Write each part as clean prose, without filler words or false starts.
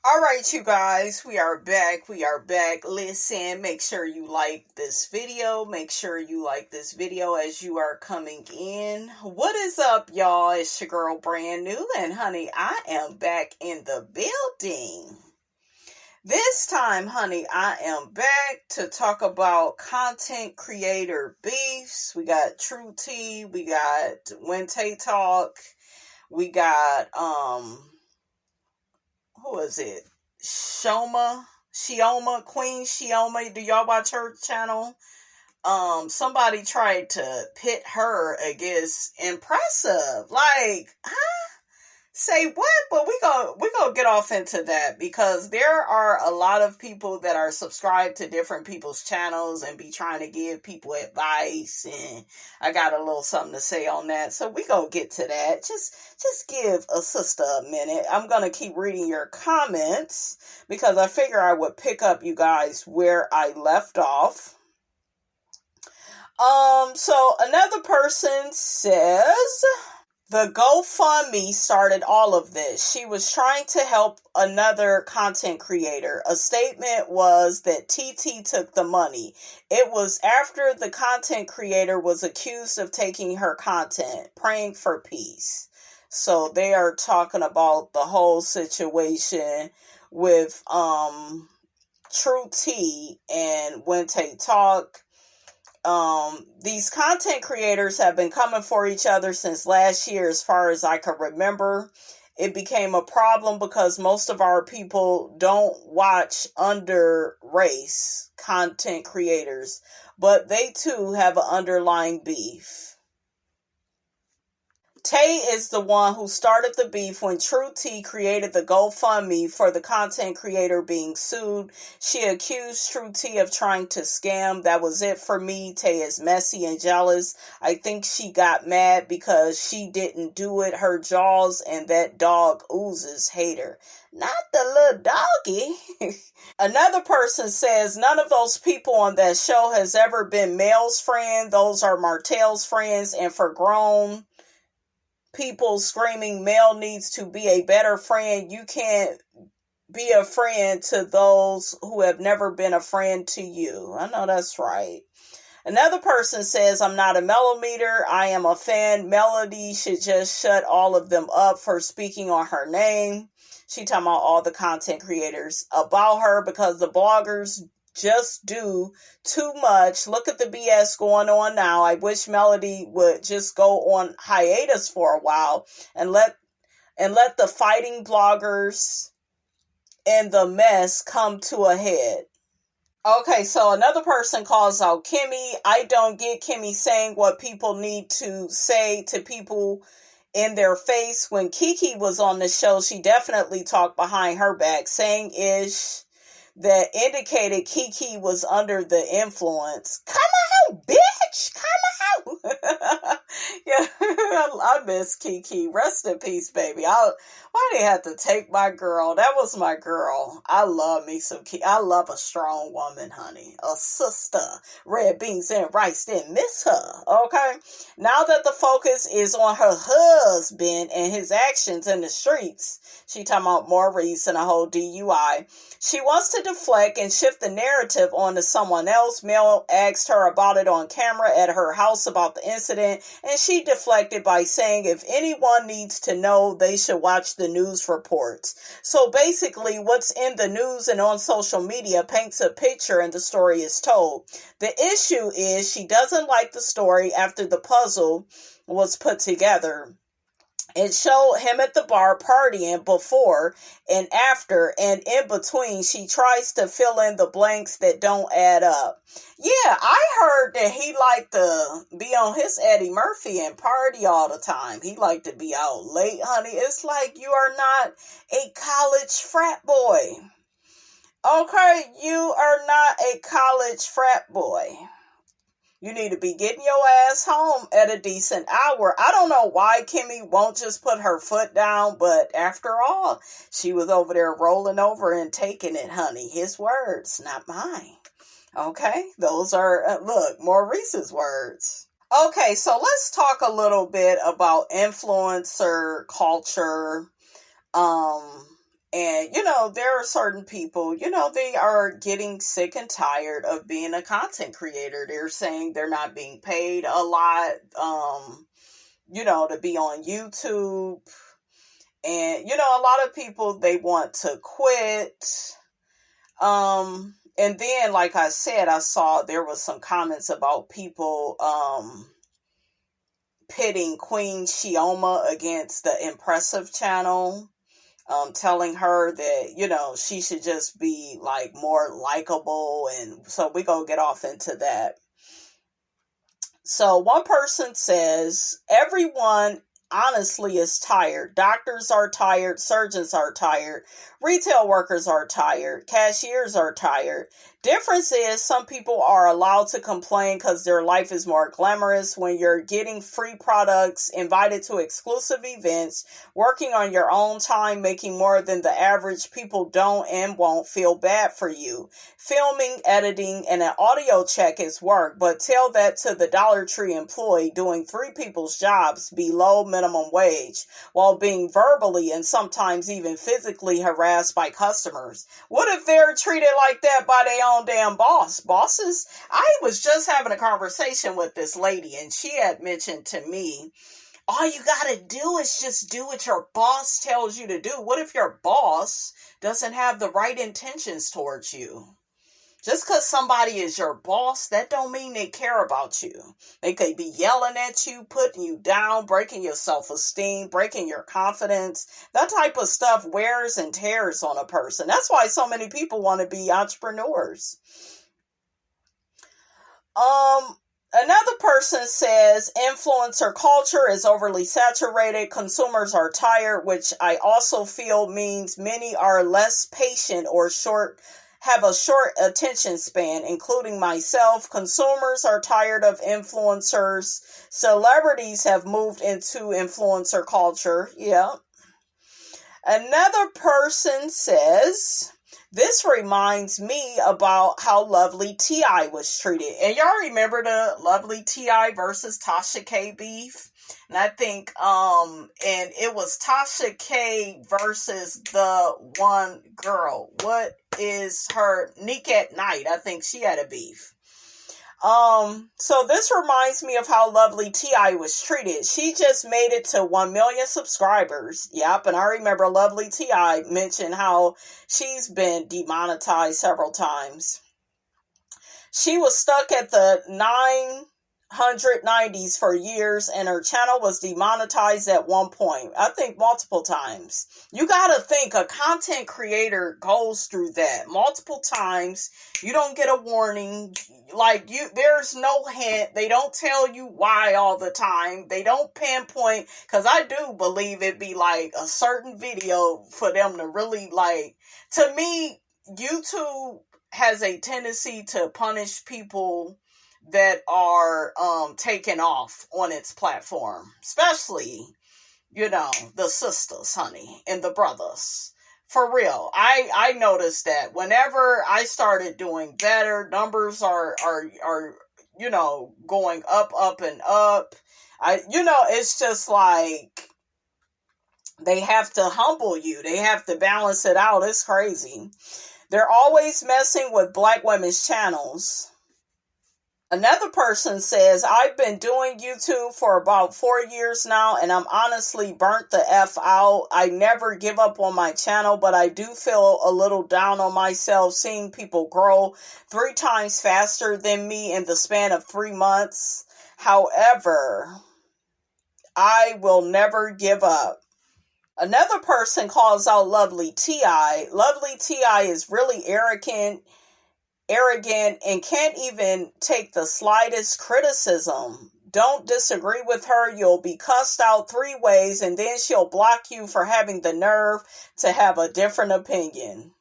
All right, you guys, we are back. We are back. Listen, make sure you like this video. Make sure you like this video as you are coming in. What is up, y'all? It's your girl, Brand New, and honey, I am back in the building. This time, honey, I am back to talk about content creator beefs. We got True T, we got When Tay Talk, we got who is it? Chioma, Queen Chioma. Do y'all watch her channel? Somebody tried to pit her against Empressive. Like, huh? Say what? But we gonna get off into that because there are a lot of people that are subscribed to different people's channels and be trying to give people advice, and I got a little something to say on that. So we gonna get to that. Just give a sister a minute. I'm gonna keep reading your comments because I figure I would pick up you guys where I left off. So another person says, the GoFundMe started all of this. She was trying to help another content creator. A statement was that TT took the money. It was after the content creator was accused of taking her content, praying for peace. So they are talking about the whole situation with True T and When Tay Talk. These content creators have been coming for each other since last year, as far as I can remember. It became a problem because most of our people don't watch under race content creators, but they too have an underlying beef. Tay is the one who started the beef when True T created the GoFundMe for the content creator being sued. She accused True T of trying to scam. That was it for me. Tay is messy and jealous. I think she got mad because she didn't do it. Her jaws and that dog oozes hater. Not the little doggy. Another person says none of those people on that show has ever been Mel's friend. Those are Martell's friends, and for grown people screaming Mel needs to be a better friend, you can't be a friend to those who have never been a friend to you. I know that's right. Another person says, I'm not a Melometer. I am a fan. Melody should just shut all of them up for speaking on her name. She talking about all the content creators about her because the bloggers just do too much. Look at the BS going on now. I wish Melody would just go on hiatus for a while and let the fighting bloggers and the mess come to a head. Okay, so another person calls out Kimmy. I don't get Kimmy saying what people need to say to people in their face. When Kiki was on the show, she definitely talked behind her back, saying ish that indicated Kiki was under the influence. Come on, bitch! Come on! Yeah, I miss Kiki. Rest in peace, baby. Why they had to take my girl? That was my girl. I love me some Kiki. I love a strong woman, honey. A sister. Red beans and rice, didn't miss her. Okay? Now that the focus is on her husband and his actions in the streets, she talking about Maurice and a whole DUI. She wants to deflect and shift the narrative onto someone else. Mel asked her about it on camera at her house about the incident, and she deflected by saying if anyone needs to know, they should watch the news reports. So basically, what's in the news and on social media paints a picture and the story is told. The issue is she doesn't like the story after the puzzle was put together. It showed him at the bar partying before and after, and in between, she tries to fill in the blanks that don't add up. Yeah, I heard that he liked to be on his Eddie Murphy and party all the time. He liked to be out late, honey. It's like you are not a college frat boy. Okay, you are not a college frat boy. You need to be getting your ass home at a decent hour. I don't know why Kimmy won't just put her foot down, but after all, she was over there rolling over and taking it, honey. His words, not mine. Okay? Those are, look, Maurice's words. Okay, so let's talk a little bit about influencer culture, And, there are certain people, they are getting sick and tired of being a content creator. They're saying they're not being paid a lot, to be on YouTube. And, a lot of people, they want to quit. And then, like I said, I saw there was some comments about people, pitting Queen Chioma against the Empressive channel. Telling her that, she should just be like more likable. And so we gonna get off into that. So one person says, everyone honestly is tired. Doctors are tired. Surgeons are tired. Retail workers are tired. Cashiers are tired. Difference is some people are allowed to complain because their life is more glamorous. When you're getting free products, invited to exclusive events, working on your own time, making more than the average, people don't and won't feel bad for you. Filming, editing, and an audio check is work, but tell that to the Dollar Tree employee doing 3 people's jobs below minimum wage while being verbally and sometimes even physically harassed by customers. What if they're treated like that by their own damn bosses? I was just having a conversation with this lady, and she had mentioned to me, all you gotta do is just do what your boss tells you to do. What if your boss doesn't have the right intentions towards you? Just because somebody is your boss, that don't mean they care about you. They could be yelling at you, putting you down, breaking your self-esteem, breaking your confidence. That type of stuff wears and tears on a person. That's why so many people want to be entrepreneurs. Another person says influencer culture is overly saturated. Consumers are tired, which I also feel means many are less patient or have a short attention span, including myself. Consumers are tired of influencers. Celebrities have moved into influencer culture. Yeah. Another person says, this reminds me about how LOVELYTI was treated. And y'all remember the LOVELYTI versus Tasha K beef? And I think, and it was Tasha K versus the one girl. What is her? Nick at Night. I think she had a beef. So this reminds me of how LOVELYTI was treated. She just made it to 1 million subscribers. Yep. And I remember LOVELYTI mentioned how she's been demonetized several times. She was stuck at the 990s for years, and her channel was demonetized at one point. I think multiple times. You gotta think, a content creator goes through that multiple times. You don't get a warning. There's no hint. They don't tell you why all the time. They don't pinpoint, because I do believe it'd be like a certain video for them to really to me, YouTube has a tendency to punish people that are taken off on its platform, especially, the sisters, honey, and the brothers. For real, I noticed that whenever I started doing better, numbers are going up and up. It's just like they have to humble you. They have to balance it out. It's crazy. They're always messing with Black women's channels. Another person says, I've been doing YouTube for about 4 years now, and I'm honestly burnt the F out. I never give up on my channel, but I do feel a little down on myself seeing people grow 3 times faster than me in the span of 3 months. However, I will never give up. Another person calls out LOVELYTI. LOVELYTI is really arrogant, and can't even take the slightest criticism. Don't disagree with her. You'll be cussed out 3 ways, and then she'll block you for having the nerve to have a different opinion.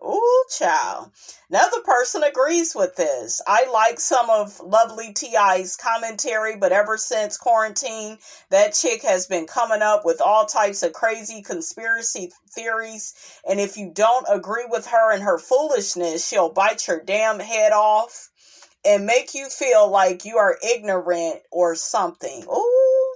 Ooh, child. Another person agrees with this. I like some of LOVELYTI's commentary, but ever since quarantine, that chick has been coming up with all types of crazy conspiracy theories. And if you don't agree with her and her foolishness, she'll bite your damn head off and make you feel like you are ignorant or something. Ooh.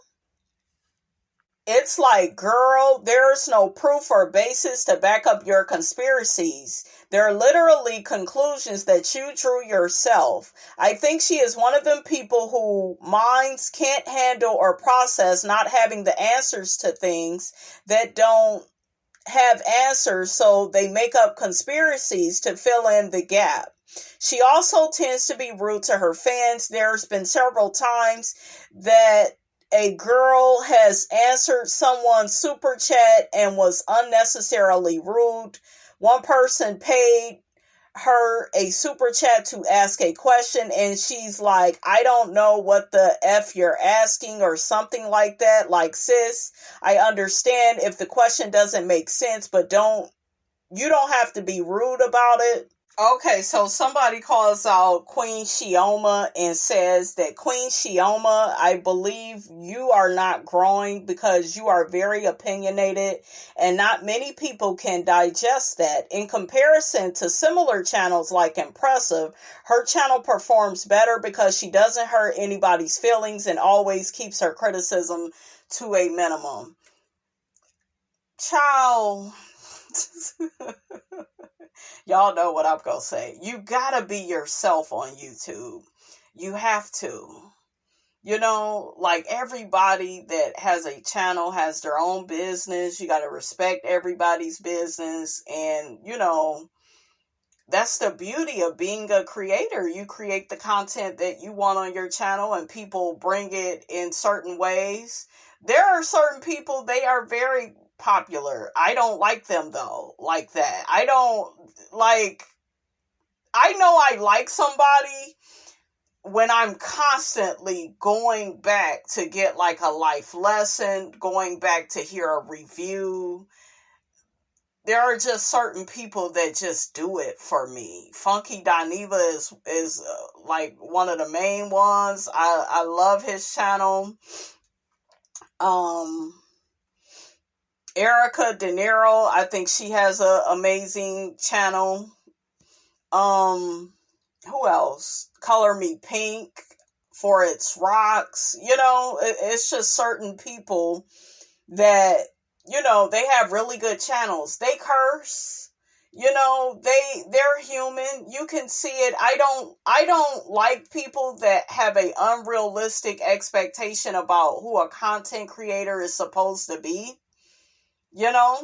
It's like, girl, there's no proof or basis to back up your conspiracies. They're literally conclusions that you drew yourself. I think she is one of them people who minds can't handle or process not having the answers to things that don't have answers, so they make up conspiracies to fill in the gap. She also tends to be rude to her fans. There's been several times that a girl has answered someone's super chat and was unnecessarily rude. One person paid her a super chat to ask a question, and she's like, I don't know what the F you're asking, or something like that. Like, sis, I understand if the question doesn't make sense, but you don't have to be rude about it. Okay, so somebody calls out Queen Chioma and says that, Queen Chioma, I believe you are not growing because you are very opinionated and not many people can digest that. In comparison to similar channels like Empressive, her channel performs better because she doesn't hurt anybody's feelings and always keeps her criticism to a minimum. Ciao. Y'all know what I'm going to say. You got to be yourself on YouTube. You have to. You know, like, everybody that has a channel has their own business. You got to respect everybody's business. And, you know, that's the beauty of being a creator. You create the content that you want on your channel and people bring it in certain ways. There are certain people, they are very popular. I don't like them though, like that. I know I like somebody when I'm constantly going back to get like a life lesson, going back to hear a review. There are just certain people that just do it for me. Funky Dineva is like one of the main ones. I love his channel. Erica De Niro, I think she has an amazing channel. Who else? Color Me Pink for its rocks. You know, it's just certain people that, you know, they have really good channels. They curse. You know, they're human. You can see it. I don't like people that have an unrealistic expectation about who a content creator is supposed to be. You know,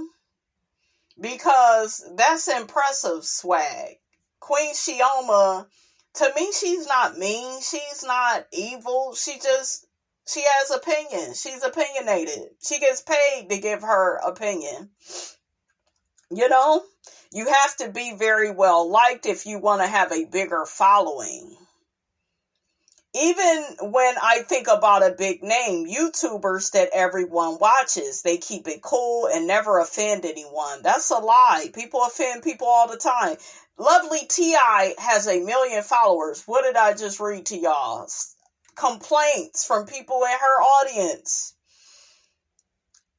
because that's impressive swag. Queen Chioma, to me, she's not mean. She's not evil. She has opinion. She's opinionated. She gets paid to give her opinion. You know, you have to be very well liked if you want to have a bigger following. Even when I think about a big name, YouTubers that everyone watches, they keep it cool and never offend anyone. That's a lie. People offend people all the time. LOVELYTI has 1 million followers. What did I just read to y'all? Complaints from people in her audience.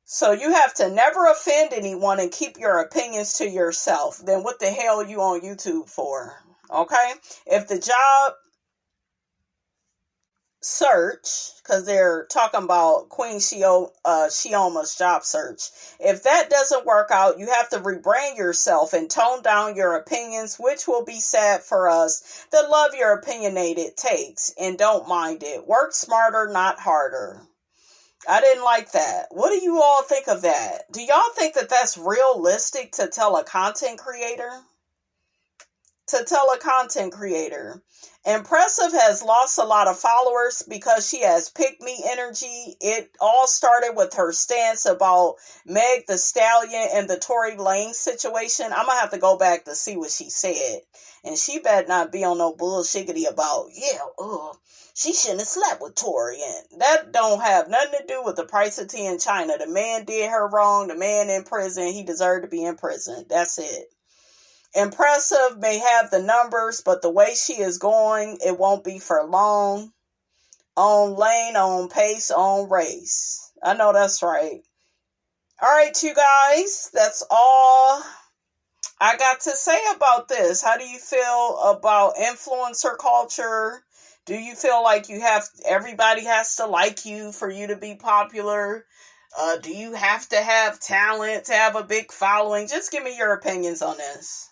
So you have to never offend anyone and keep your opinions to yourself. Then what the hell are you on YouTube for? Okay? If the job search, because they're talking about Queen Chioma's job search. If that doesn't work out, you have to rebrand yourself and tone down your opinions, which will be sad for us that love your opinionated takes and don't mind it. Work smarter, not harder. I didn't like that. What do you all think of that? Do y'all think that that's realistic to tell a content creator? Empressive has lost a lot of followers because she has pick-me energy. It all started with her stance about Meg the Stallion and the Tory Lanez situation. I'm going to have to go back to see what she said. And she better not be on no bullshiggity about, she shouldn't have slept with Tory. And that don't have nothing to do with the price of tea in China. The man did her wrong. The man in prison. He deserved to be in prison. That's it. Empressive may have the numbers, but the way she is going, it won't be for long. On lane, on pace, on race. I know that's right. All right, you guys, that's all I got to say about this. How do you feel about influencer culture? Do you feel like everybody has to like you for you to be popular? Do you have to have talent to have a big following? Just give me your opinions on this.